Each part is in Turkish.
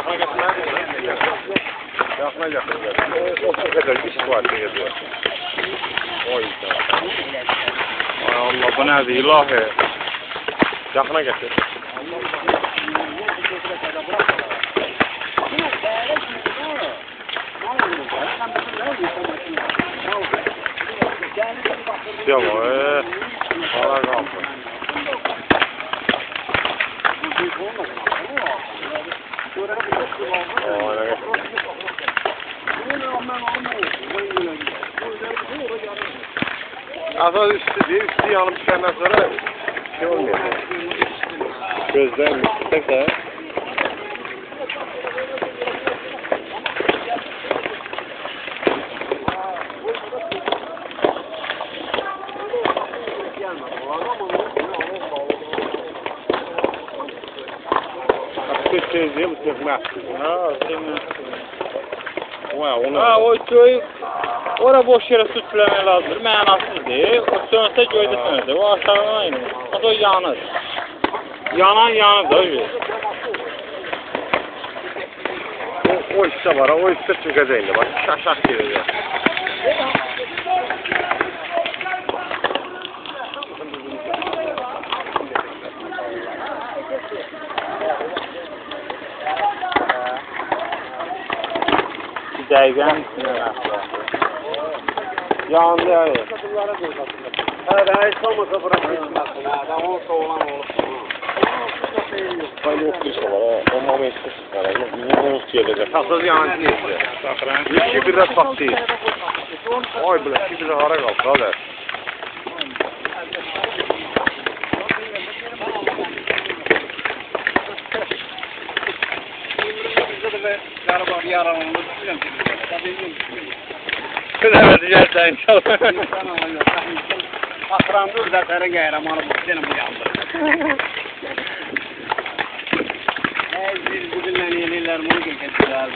Yaxına gətirmədin. Yaxına gətirmədin. O qədər iş var deyir. Oy da. Ay Allah, bu nədir ilahi? Yaxına gətir. Yok, para kaldı. Asal üstü değil, üstü yanıp düşenden sonra şey olmuyor. Gözden üstte. Şey bu çökmez. O göy ora boş yere su tüləmək lazımdır. Mənasızdır. O sönsə göydə sönəcək. O aşağıdan inir. O yanır. Yanan yanır da öyle. O işte var. O işte çökəcək. Bak şaşak gelir. Dəqiqən yandı ya. Hə, heç olmasa bura keçməsin. Hə, onun soğulan olur. Hayır, yok bir şey var. O momentte çıkar. Yok gelecek. Tasız yanan neyse. İki bir de patlayı. Ay bile, iki bir de hara kaldı. Hadi. Galiba bir yaralandı. evet yerden inşallah. Akrandı ördəklərə qəhrəmanı bu sənə bu yandı. Bu dinlə eləyirlər, bunu gətirərlər.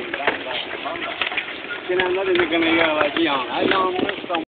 Sinəndə də bir qına yağlar ki, yanır. Yanmış